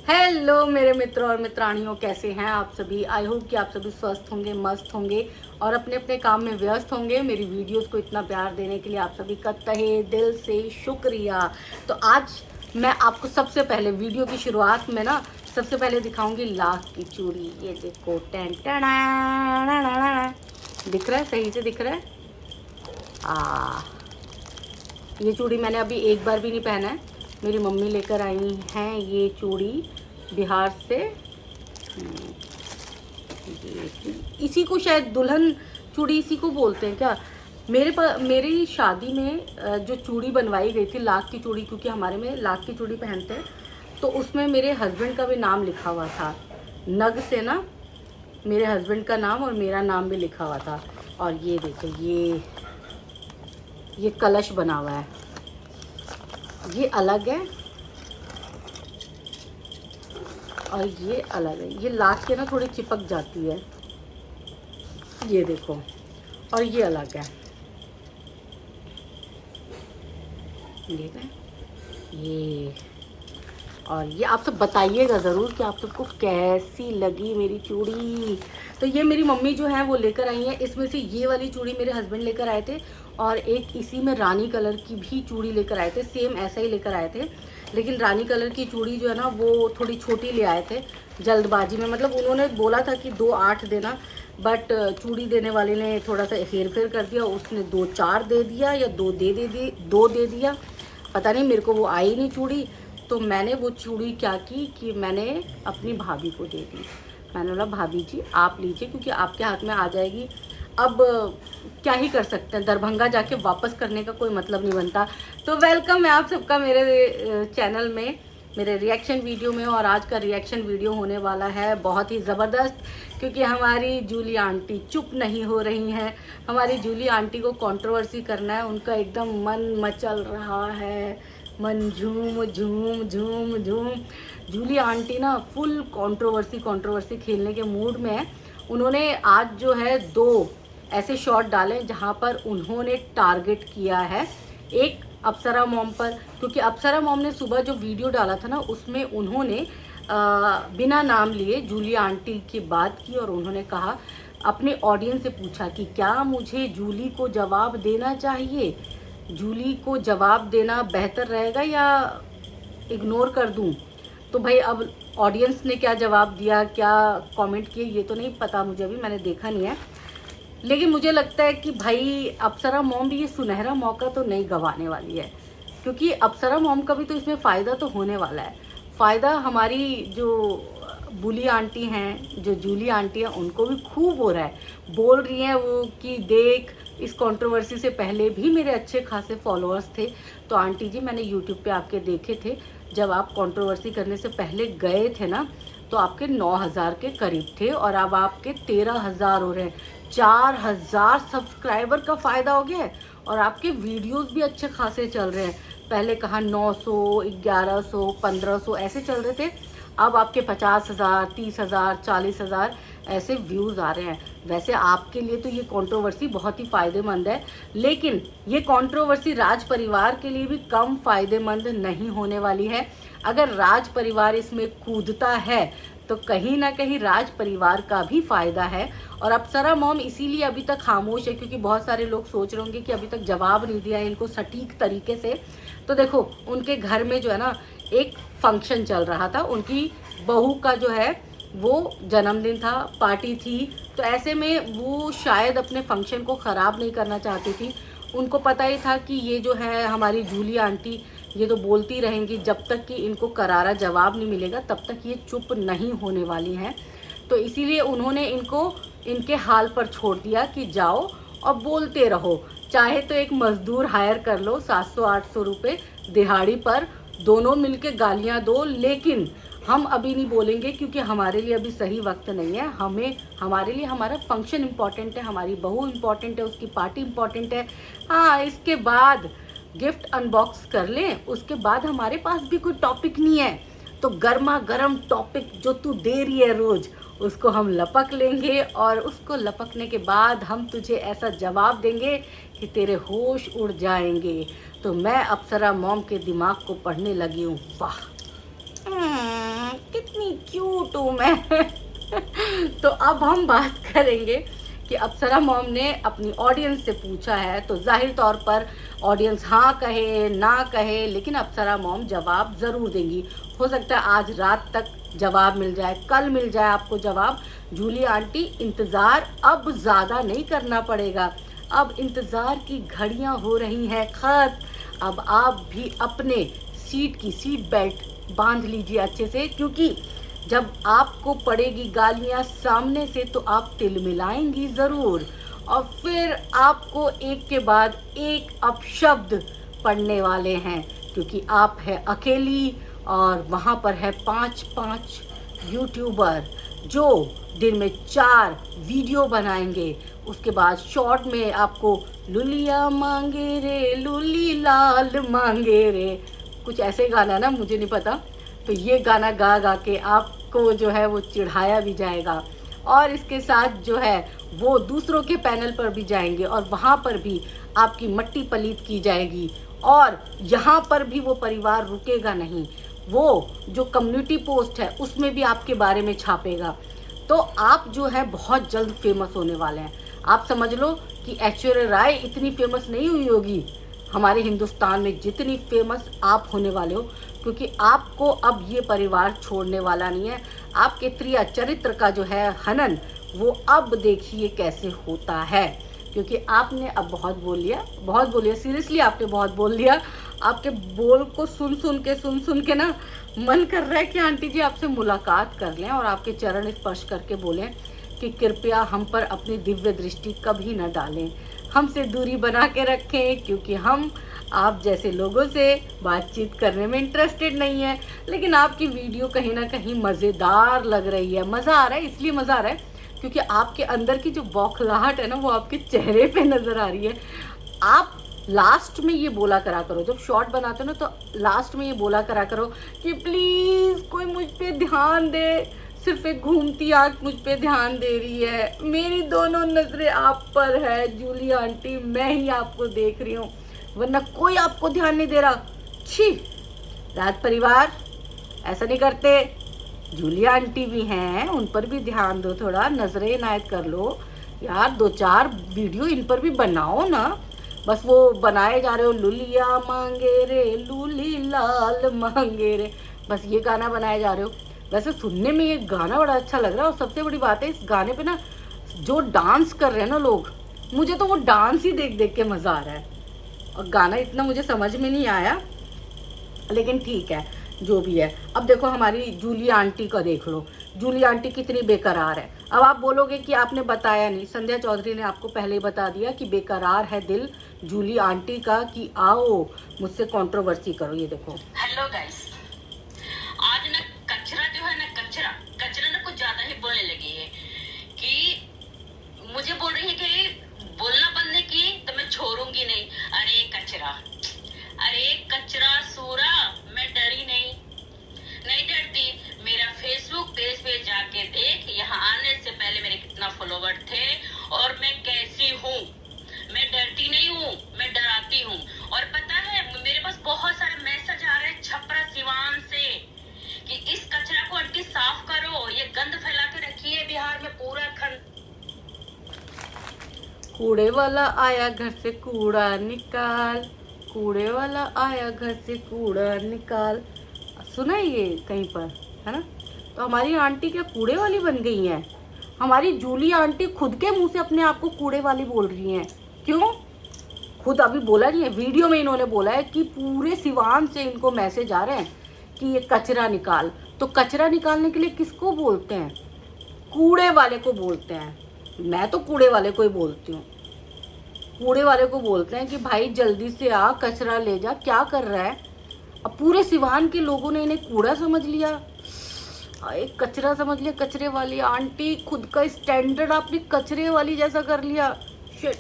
Hello मेरे मित्र और मित्राणियों, कैसे हैं आप सभी। आई होप कि आप सभी स्वस्थ होंगे, मस्त होंगे और अपने अपने काम में व्यस्त होंगे। मेरी वीडियोस को इतना प्यार देने के लिए आप सभी का तहे दिल से शुक्रिया। तो आज मैं आपको सबसे पहले वीडियो की शुरुआत में ना सबसे पहले दिखाऊंगी लाख की चूड़ी। ये देखो, टेन टेन, दिख रहा है, सही से दिख रहा है। ये चूड़ी मैंने अभी एक बार भी नहीं पहना है। मेरी मम्मी लेकर आई हैं ये चूड़ी बिहार से। इसी को शायद दुल्हन चूड़ी इसी को बोलते हैं क्या। मेरी शादी में जो चूड़ी बनवाई गई थी लाख की चूड़ी, क्योंकि हमारे में लाख की चूड़ी पहनते हैं, तो उसमें मेरे हस्बैंड का भी नाम लिखा हुआ था। नग से ना मेरे हस्बैंड का नाम और मेरा नाम भी लिखा हुआ था। और ये देखो, ये कलश बना हुआ है, ये अलग है और ये अलग है। ये लाख के ना थोड़ी चिपक जाती है, ये देखो। और ये अलग है, ठीक है ये। और ये आप सब बताइएगा ज़रूर कि आप सबको कैसी लगी मेरी चूड़ी। तो ये मेरी मम्मी जो है वो लेकर आई है। इसमें से ये वाली चूड़ी मेरे हस्बैंड लेकर आए थे और एक इसी में रानी कलर की भी चूड़ी लेकर आए थे। सेम ऐसा ही लेकर आए थे, लेकिन रानी कलर की चूड़ी जो है ना वो थोड़ी छोटी ले आए थे जल्दबाजी में। मतलब उन्होंने बोला था कि 2-8 देना, बट चूड़ी देने वाले ने थोड़ा सा हेर फेर कर दिया। उसने 2-4 दे दिया या 2 दे दिया, पता नहीं। मेरे को वो आई नहीं चूड़ी, तो मैंने वो चूड़ी क्या की कि मैंने अपनी भाभी को दे दी। मैंने बोला भाभी जी आप लीजिए, क्योंकि आपके हाथ में आ जाएगी। अब क्या ही कर सकते हैं, दरभंगा जाके वापस करने का कोई मतलब नहीं बनता। तो वेलकम है आप सबका मेरे चैनल में, मेरे रिएक्शन वीडियो में। और आज का रिएक्शन वीडियो होने वाला है बहुत ही ज़बरदस्त, क्योंकि हमारी जूली आंटी चुप नहीं हो रही हैं। हमारी जूली आंटी को कंट्रोवर्सी करना है, उनका एकदम मन मचल रहा है, मन झूम झूम झूम झूम। जूली आंटी ना फुल कंट्रोवर्सी खेलने के मूड में है। उन्होंने आज जो है 2 ऐसे शॉट डाले जहां पर उन्होंने टारगेट किया है एक अप्सरा मॉम पर, क्योंकि अप्सरा मॉम ने सुबह जो वीडियो डाला था ना उसमें उन्होंने बिना नाम लिए जूली आंटी की बात की। और उन्होंने कहा, अपने ऑडियंस से पूछा कि क्या मुझे जूली को जवाब देना चाहिए, जूली को जवाब देना बेहतर रहेगा या इग्नोर कर दूं। तो भाई अब ऑडियंस ने क्या जवाब दिया, क्या कमेंट किए, ये तो नहीं पता मुझे, अभी मैंने देखा नहीं है। लेकिन मुझे लगता है कि भाई अप्सरा मॉम भी ये सुनहरा मौका तो नहीं गंवाने वाली है, क्योंकि अप्सरा मॉम का भी तो इसमें फ़ायदा तो होने वाला है। फ़ायदा हमारी जो बुली आंटी हैं, जो जूली आंटी हैं, उनको भी खूब हो रहा है। बोल रही हैं वो कि देख, इस कंट्रोवर्सी से पहले भी मेरे अच्छे खासे फॉलोअर्स थे। तो आंटी जी मैंने यूट्यूब पे आपके देखे थे, जब आप कंट्रोवर्सी करने से पहले गए थे ना तो आपके 9,000 के करीब थे और अब आपके 13,000 हो रहे हैं। 4,000 सब्सक्राइबर का फ़ायदा हो गया है और आपके वीडियोस भी अच्छे खासे चल रहे हैं। पहले कहाँ 900, 1100, 1500 ऐसे चल रहे थे, अब आपके 50,000, 30,000, 40,000 ऐसे व्यूज़ आ रहे हैं। वैसे आपके लिए तो ये कंट्रोवर्सी बहुत ही फ़ायदेमंद है, लेकिन ये कंट्रोवर्सी राज परिवार के लिए भी कम फ़ायदेमंद नहीं होने वाली है। अगर राज परिवार इसमें कूदता है तो कहीं ना कहीं राज परिवार का भी फ़ायदा है। और अप्सरा मॉम इसीलिए अभी तक खामोश है, क्योंकि बहुत सारे लोग सोच रहे होंगे कि अभी तक जवाब नहीं दिया इनको सटीक तरीके से। तो देखो, उनके घर में जो है ना एक फंक्शन चल रहा था, उनकी बहू का जो है वो जन्मदिन था, पार्टी थी। तो ऐसे में वो शायद अपने फंक्शन को ख़राब नहीं करना चाहती थी। उनको पता ही था कि ये जो है हमारी जूली आंटी ये तो बोलती रहेंगी, जब तक कि इनको करारा जवाब नहीं मिलेगा तब तक ये चुप नहीं होने वाली हैं। तो इसीलिए उन्होंने इनको इनके हाल पर छोड़ दिया कि जाओ और बोलते रहो। चाहे तो एक मज़दूर हायर कर लो 700-800 रुपये दिहाड़ी पर, दोनों मिलके गालियाँ दो, लेकिन हम अभी नहीं बोलेंगे, क्योंकि हमारे लिए अभी सही वक्त नहीं है। हमारे लिए हमारा फंक्शन इम्पॉर्टेंट है, हमारी बहू इम्पॉर्टेंट है, उसकी पार्टी इम्पॉर्टेंट है। हाँ, इसके बाद गिफ्ट अनबॉक्स कर लें, उसके बाद हमारे पास भी कोई टॉपिक नहीं है। तो गर्मा गर्म टॉपिक जो तू दे रही है रोज़, उसको हम लपक लेंगे और उसको लपकने के बाद हम तुझे ऐसा जवाब देंगे कि तेरे होश उड़ जाएंगे। तो मैं अप्सरा मॉम के दिमाग को पढ़ने लगी हूँ। वाह, क्यूट हूँ मैं। तो अब हम बात करेंगे कि अप्सरा मॉम ने अपनी ऑडियंस से पूछा है, तो जाहिर तौर पर ऑडियंस हाँ कहे ना कहे, लेकिन अप्सरा मॉम जवाब ज़रूर देंगी। हो सकता है आज रात तक जवाब मिल जाए, कल मिल जाए आपको जवाब। जूली आंटी, इंतज़ार अब ज़्यादा नहीं करना पड़ेगा, अब इंतज़ार की घड़ियां हो रही हैं ख़त्म। अब आप भी अपने सीट बेल्ट बांध लीजिए अच्छे से, क्योंकि जब आपको पड़ेगी गालियां सामने से तो आप तिलमिलाएंगी ज़रूर, और फिर आपको एक के बाद एक अपशब्द पढ़ने वाले हैं, क्योंकि आप है अकेली और वहाँ पर है 5 यूट्यूबर जो दिन में 4 वीडियो बनाएंगे। उसके बाद शॉर्ट में आपको लुलिया मांगे रे लुली लाल मांगे रे, कुछ ऐसे गाना ना, मुझे नहीं पता, तो ये गाना गा गा के आपको जो है वो चिढ़ाया भी जाएगा, और इसके साथ जो है वो दूसरों के पैनल पर भी जाएंगे और वहाँ पर भी आपकी मट्टी पलीत की जाएगी, और यहाँ पर भी वो परिवार रुकेगा नहीं, वो जो कम्युनिटी पोस्ट है उसमें भी आपके बारे में छापेगा। तो आप जो है बहुत जल्द फेमस होने वाले हैं। आप समझ लो कि ऐश्वर्या राय इतनी फेमस नहीं हुई होगी हमारे हिंदुस्तान में जितनी फेमस आप होने वाले हो, क्योंकि आपको अब ये परिवार छोड़ने वाला नहीं है। आपके त्रिया चरित्र का जो है हनन, वो अब देखिए कैसे होता है, क्योंकि आपने अब बहुत बोल लिया, सीरियसली आपने बहुत बोल लिया। आपके बोल को सुन के ना मन कर रहा है कि आंटी जी आपसे मुलाकात कर लें और आपके चरण स्पर्श करके बोलें कि कृपया हम पर अपनी दिव्य दृष्टि कभी न डालें, हमसे दूरी बना के रखें, क्योंकि हम आप जैसे लोगों से बातचीत करने में इंटरेस्टेड नहीं है। लेकिन आपकी वीडियो कहीं ना कहीं मज़ेदार लग रही है, मज़ा आ रहा है, इसलिए मज़ा आ रहा है क्योंकि आपके अंदर की जो बौखलाहट है ना वो आपके चेहरे पे नज़र आ रही है। आप लास्ट में ये बोला करा करो, जब शॉर्ट बनाते हो ना तो लास्ट में ये बोला करा करो कि प्लीज़ कोई मुझ पे ध्यान दे, सिर्फ एक घूमती आँख मुझ पे ध्यान दे रही है, मेरी दोनों नज़रें आप पर है जूली आंटी, मैं ही आपको देख रही हूँ, वरना कोई आपको ध्यान नहीं दे रहा। छी, राज परिवार ऐसा नहीं करते, जूली आंटी भी हैं, उन पर भी ध्यान दो, थोड़ा नजरें इनायत कर लो यार, 2-4 वीडियो इन पर भी बनाओ ना। बस वो बनाए जा रहे हो लुलिया मांगे रे लूली लाल मांगे रे, बस ये गाना बनाए जा रहे हो। वैसे सुनने में ये गाना बड़ा अच्छा लग रहा है, और सबसे बड़ी बात है इस गाने पे ना जो डांस कर रहे हैं ना लोग, मुझे तो वो डांस ही देख देख के मज़ा आ रहा है, और गाना इतना मुझे समझ में नहीं आया, लेकिन ठीक है जो भी है। अब देखो हमारी जूली आंटी का देख लो, जूली आंटी कितनी बेकरार है। अब आप बोलोगे कि आपने बताया नहीं, संध्या चौधरी ने आपको पहले ही बता दिया कि बेकरार है दिल जूली आंटी का, कि आओ मुझसे कंट्रोवर्सी करो। ये देखो, हेलो गाइस, आज ना कचरा जो है ना, कचरा ना कुछ ज्यादा ही बोलने लगी है कि मुझे बोल रही है कि बोलना बंद नहीं की तो मैं छोड़ूंगी नहीं। अरे कचरा सूरा, मैं डरी नहीं डरती। मेरा फेसबुक पेज पे जाके देख, यहाँ आने से पहले मेरे कितना फॉलोवर थे और मैं कैसी हूँ। मैं डरती नहीं हूँ, मैं डराती हूँ। और पता है मेरे पास बहुत सारे मैसेज आ रहे हैं छपरा सिवान से कि इस कचरा को आंटी साफ करो, ये गंद फैला के रखी है बिहार में पूरा खंड। कूड़े वाला आया घर से कूड़ा निकाल, कूड़े वाला आया घर से कूड़ा निकाल, सुना है ये कहीं पर, है ना। तो हमारी आंटी क्या कूड़े वाली बन गई हैं? हमारी जूली आंटी खुद के मुंह से अपने आप को कूड़े वाली बोल रही हैं। क्यों? खुद अभी बोला नहीं है, वीडियो में इन्होंने बोला है कि पूरे सिवान से इनको मैसेज आ रहे हैं कि ये कचरा निकाल। तो कचरा निकालने के लिए किसको बोलते हैं? कूड़े वाले को बोलते हैं। मैं तो कूड़े वाले को ही बोलती हूँ, कूड़े वाले को बोलते हैं कि भाई जल्दी से आ, कचरा ले जा, क्या कर रहा है। अब पूरे सिवान के लोगों ने इन्हें कूड़ा समझ लिया, एक कचरा समझ लिया। कचरे वाली आंटी, खुद का स्टैंडर्ड आपने कचरे वाली जैसा कर लिया। शिट,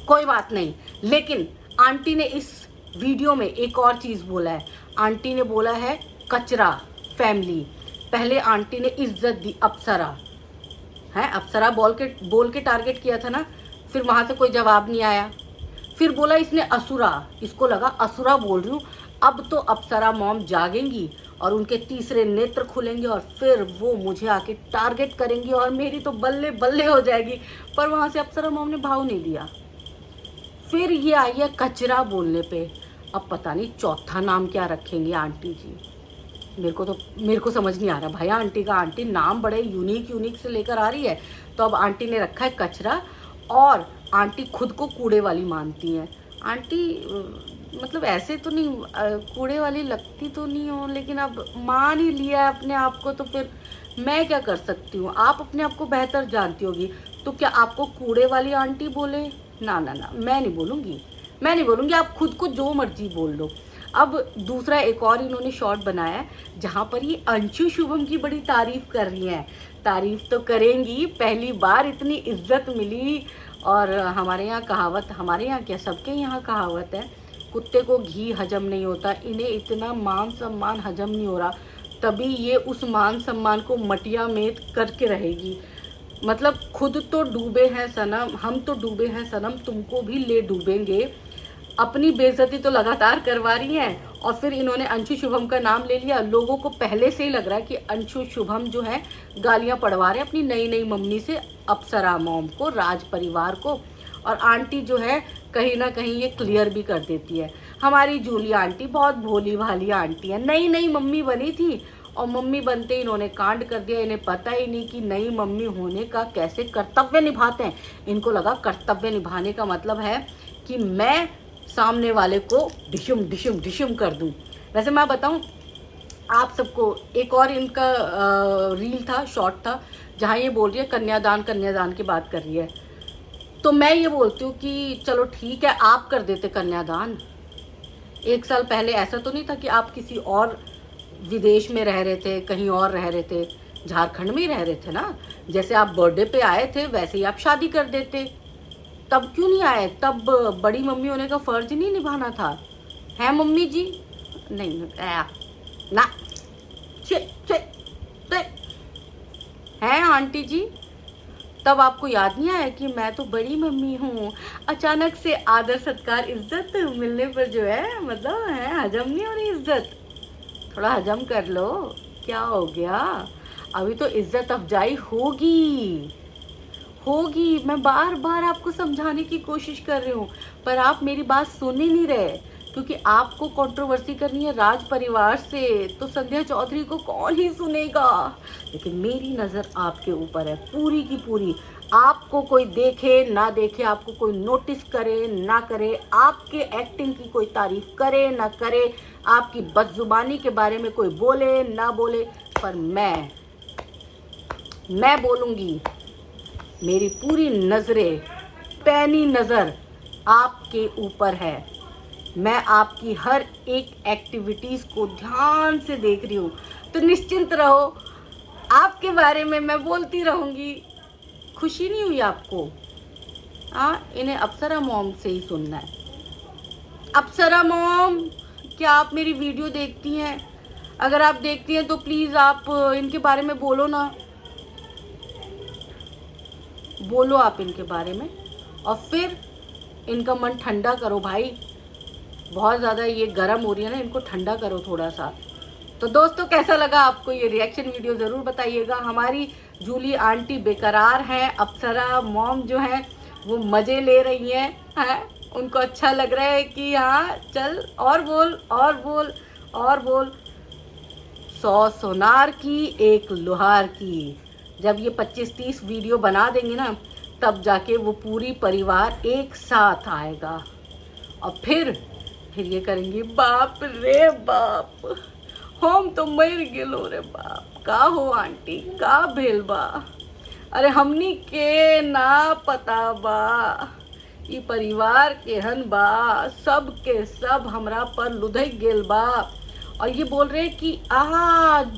कोई बात नहीं। लेकिन आंटी ने इस वीडियो में एक और चीज़ बोला है। आंटी ने बोला है कचरा फैमिली। पहले आंटी ने इज्जत दी अप्सरा, है अप्सरा बोल के टारगेट किया था ना, फिर वहाँ से कोई जवाब नहीं आया। फिर बोला इसने असुरा, इसको लगा असुरा बोल रही हूँ। अब तो अप्सरा मॉम जागेंगी और उनके तीसरे नेत्र खुलेंगे और फिर वो मुझे आके टारगेट करेंगी और मेरी तो बल्ले बल्ले हो जाएगी। पर वहाँ से अप्सरा मॉम ने भाव नहीं दिया। फिर ये आई है कचरा बोलने पे। अब पता नहीं चौथा नाम क्या रखेंगी आंटी जी। मेरे को समझ नहीं आ रहा भाई आंटी का। आंटी नाम बड़े यूनिक से लेकर आ रही है। तो अब आंटी ने रखा है कचरा, और आंटी खुद को कूड़े वाली मानती हैं। आंटी मतलब ऐसे तो नहीं कूड़े वाली लगती तो नहीं हो, लेकिन अब मान ही लिया है अपने आप को, तो फिर मैं क्या कर सकती हूँ। आप अपने आप को बेहतर जानती होगी, तो क्या आपको कूड़े वाली आंटी बोले? ना ना ना, मैं नहीं बोलूँगी। आप खुद को जो मर्जी बोल लो। अब दूसरा एक और इन्होंने शॉर्ट बनाया है जहाँ पर ये अंशु शुभम की बड़ी तारीफ कर रही हैं। तारीफ तो करेंगी, पहली बार इतनी इज्जत मिली। और हमारे यहाँ कहावत, हमारे यहाँ क्या सबके यहाँ कहावत है, कुत्ते को घी हजम नहीं होता। इन्हें इतना मान सम्मान हजम नहीं हो रहा, तभी ये उस मान सम्मान को मटिया में करके रहेगी। मतलब खुद तो डूबे हैं सनम, हम तो डूबे हैं सनम, तुमको भी ले डूबेंगे। अपनी बेइज्जती तो लगातार करवा रही हैं, और फिर इन्होंने अंशु शुभम का नाम ले लिया। लोगों को पहले से ही लग रहा है कि अंशु शुभम जो है गालियां पड़वा रहे हैं अपनी नई मम्मी से, अप्सरा मॉम को, राज परिवार को। और आंटी जो है कहीं ना कहीं ये क्लियर भी कर देती है। हमारी जूली आंटी बहुत भोली भाली आंटी है, नई मम्मी बनी थी और मम्मी बनते ही इन्होंने कांड कर दिया। इन्हें पता ही नहीं कि नई मम्मी होने का कैसे कर्तव्य निभाते हैं। इनको लगा कर्तव्य निभाने का मतलब है कि मैं सामने वाले को डिशुम कर दूं। वैसे मैं बताऊं आप सबको, एक और इनका रील था, शॉर्ट था, जहां ये बोल रही है कन्यादान की बात कर रही है। तो मैं ये बोलती हूँ कि चलो ठीक है, आप कर देते कन्यादान। 1 साल पहले ऐसा तो नहीं था कि आप किसी और विदेश में रह रहे थे, कहीं और रह रहे थे, झारखंड में ही रह रहे थे ना। जैसे आप बर्थडे पे आए थे वैसे ही आप शादी कर देते। तब क्यों नहीं आए? तब बड़ी मम्मी होने का फर्ज नहीं निभाना था? है मम्मी जी? नहीं ना, है आंटी जी? तब आपको याद नहीं आया कि मैं तो बड़ी मम्मी हूँ? अचानक से आदर सत्कार इज्जत मिलने पर जो है मतलब है हजम नहीं हो रही इज्जत। थोड़ा हजम कर लो, क्या हो गया? अभी तो इज्जत अफजाई होगी। मैं बार बार आपको समझाने की कोशिश कर रही हूँ, पर आप मेरी बात सुन ही नहीं रहे, क्योंकि आपको कंट्रोवर्सी करनी है राज परिवार से, तो संध्या चौधरी को कौन ही सुनेगा। लेकिन मेरी नज़र आपके ऊपर है पूरी की पूरी। आपको कोई देखे ना देखे, आपको कोई नोटिस करे ना करे, आपके एक्टिंग की कोई तारीफ करे ना करे, आपकी बदजुबानी के बारे में कोई बोले ना बोले, पर मैं बोलूँगी। मेरी पूरी नज़रें, पैनी नज़र आपके ऊपर है। मैं आपकी हर एक एक्टिविटीज़ को ध्यान से देख रही हूँ, तो निश्चिंत रहो, आपके बारे में मैं बोलती रहूँगी। खुशी नहीं हुई आपको? हाँ, इन्हें अप्सरा मॉम से ही सुनना है। अप्सरा मॉम, क्या आप मेरी वीडियो देखती हैं? अगर आप देखती हैं तो प्लीज़ आप इनके बारे में बोलो ना, बोलो आप इनके बारे में, और फिर इनका मन ठंडा करो भाई। बहुत ज़्यादा ये गर्म हो रही है ना, इनको ठंडा करो थोड़ा सा। तो दोस्तों, कैसा लगा आपको ये रिएक्शन वीडियो ज़रूर बताइएगा। हमारी जूली आंटी बेकरार हैं, अप्सरा मॉम जो हैं वो मज़े ले रही हैं, उनको अच्छा लग रहा है कि हाँ चल और बोल। 100 सोनार की 1 लोहार की। जब ये 25-30 वीडियो बना देंगे ना, तब जाके वो पूरी परिवार एक साथ आएगा, और फिर ये करेंगे बाप रे बाप, हम तो मर गेलो रे बाप, का हो आंटी, का भेल बा? अरे हमनी के ना पता बा, ये परिवार केहन बा, सब के सब हमरा पर लुधक गेल बा। और ये बोल रहे हैं कि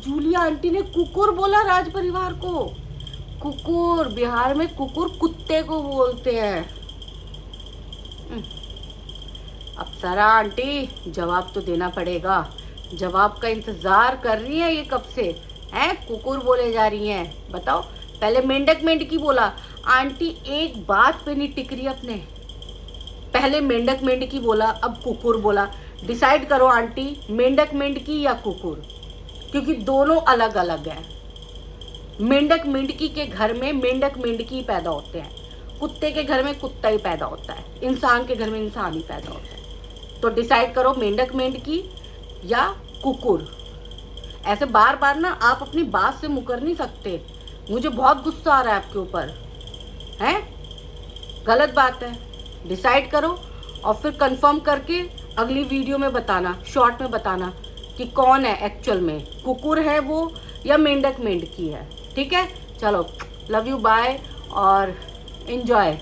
जूली आंटी ने कुकुर बोला राज परिवार को। कुकुर, बिहार में कुकुर कुत्ते को बोलते हैं। अप्सरा आंटी, जवाब तो देना पड़ेगा। जवाब का इंतजार कर रही है ये कब से, हैं? कुकुर बोले जा रही हैं। बताओ, पहले मेंढक की बोला। आंटी एक बात पे नहीं टिक रही अपने, पहले मेंढक की बोला, अब कुकुर बोला। डिसाइड करो आंटी, मेंढक की या कुकुर? क्योंकि दोनों अलग अलग हैं। मेंढक मेंढकी के घर में मेंढक मेंढकी पैदा होते हैं, कुत्ते के घर में कुत्ता ही पैदा होता है, इंसान के घर में इंसान ही पैदा होता है। तो डिसाइड करो मेंढक मेंढकी या कुकुर। ऐसे बार बार ना आप अपनी बात से मुकर नहीं सकते। मुझे बहुत गुस्सा आ रहा है आपके ऊपर, है गलत बात है। डिसाइड करो और फिर कंफर्म करके अगली वीडियो में बताना, शॉर्ट में बताना कि कौन है एक्चुअल में, कुकुर है वो या मेंढक मेंढकी है। ठीक है, चलो लव यू, बाय और एंजॉय।